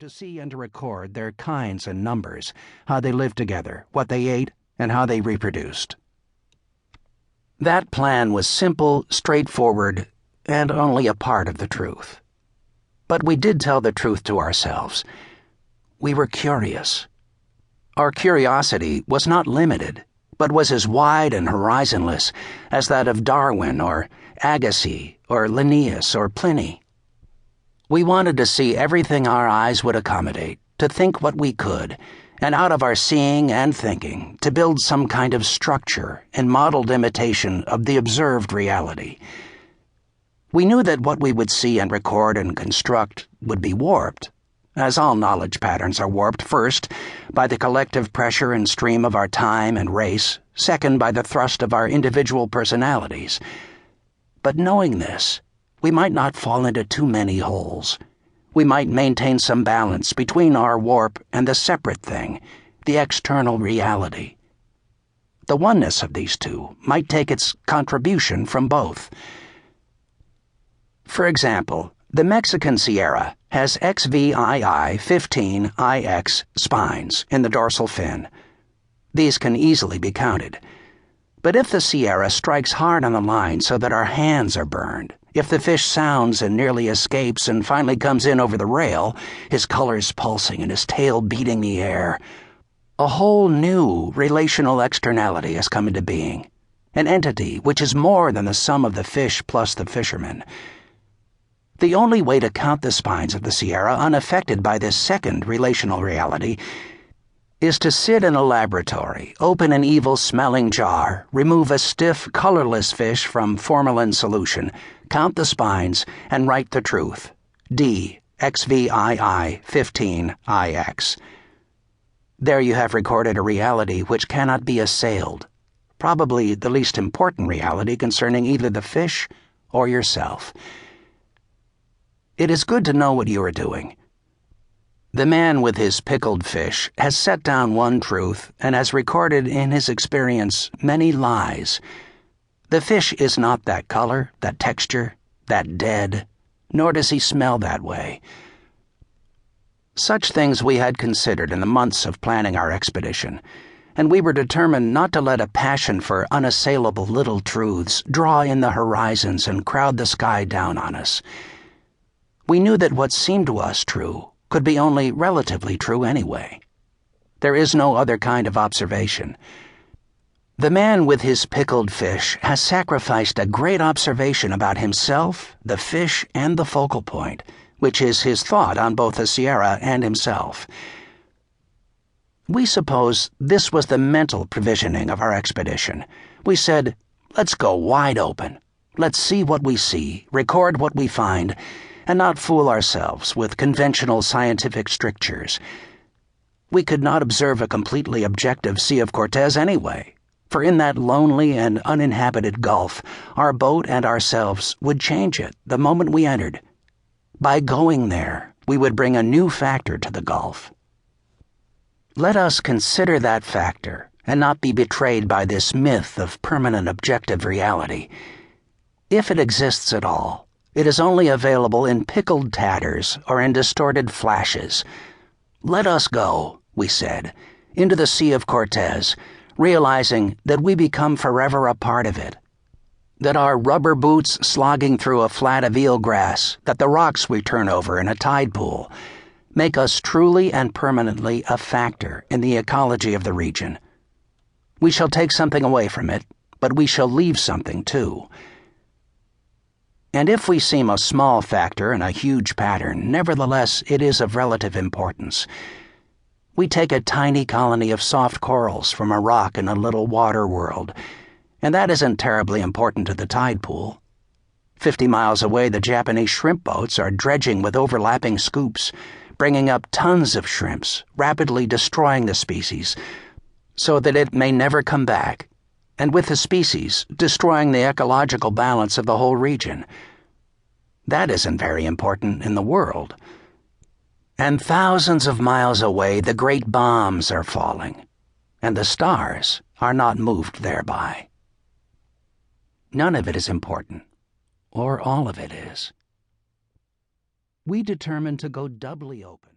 to see and to record their kinds and numbers, how they lived together, what they ate, and how they reproduced. That plan was simple, straightforward, and only a part of the truth. But we did tell the truth to ourselves. We were curious. Our curiosity was not limited, but was as wide and horizonless as that of Darwin or Agassiz or Linnaeus or Pliny. We wanted to see everything our eyes would accommodate, to think what we could, and out of our seeing and thinking, to build some kind of structure and modeled imitation of the observed reality. We knew that what we would see and record and construct would be warped, as all knowledge patterns are warped, first by the collective pressure and stream of our time and race, second by the thrust of our individual personalities. But knowing this, we might not fall into too many holes. We might maintain some balance between our warp and the separate thing, the external reality. The oneness of these two might take its contribution from both. For example, the Mexican Sierra has XVII 15IX spines in the dorsal fin. These can easily be counted. But if the Sierra strikes hard on the line so that our hands are burned, if the fish sounds and nearly escapes and finally comes in over the rail, his colors pulsing and his tail beating the air, a whole new relational externality has come into being, an entity which is more than the sum of the fish plus the fisherman. The only way to count the spines of the Sierra unaffected by this second relational reality is to sit in a laboratory, open an evil-smelling jar, remove a stiff, colorless fish from formalin solution, count the spines, and write the truth. D, XVII 15IX. There you have recorded a reality which cannot be assailed, probably the least important reality concerning either the fish or yourself. It is good to know what you are doing. The man with his pickled fish has set down one truth and has recorded in his experience many lies. The fish is not that color, that texture, that dead, nor does he smell that way. Such things we had considered in the months of planning our expedition, and we were determined not to let a passion for unassailable little truths draw in the horizons and crowd the sky down on us. We knew that what seemed to us true could be only relatively true anyway. There is no other kind of observation. The man with his pickled fish has sacrificed a great observation about himself, the fish, and the focal point, which is his thought on both the Sierra and himself. We suppose this was the mental provisioning of our expedition. We said, let's go wide open. Let's see what we see, record what we find, and not fool ourselves with conventional scientific strictures. We could not observe a completely objective Sea of Cortez anyway, for in that lonely and uninhabited gulf, our boat and ourselves would change it the moment we entered. By going there, we would bring a new factor to the gulf. Let us consider that factor and not be betrayed by this myth of permanent objective reality. If it exists at all, it is only available in pickled tatters or in distorted flashes. Let us go, we said, into the Sea of Cortez, realizing that we become forever a part of it. That our rubber boots slogging through a flat of eelgrass, that the rocks we turn over in a tide pool, make us truly and permanently a factor in the ecology of the region. We shall take something away from it, but we shall leave something too. And if we seem a small factor in a huge pattern, nevertheless it is of relative importance. We take a tiny colony of soft corals from a rock in a little water world, and that isn't terribly important to the tide pool. 50 miles away, the Japanese shrimp boats are dredging with overlapping scoops, bringing up tons of shrimps, rapidly destroying the species, so that it may never come back, and with the species, destroying the ecological balance of the whole region. That isn't very important in the world. And thousands of miles away, the great bombs are falling, and the stars are not moved thereby. None of it is important, or all of it is. We determined to go doubly open.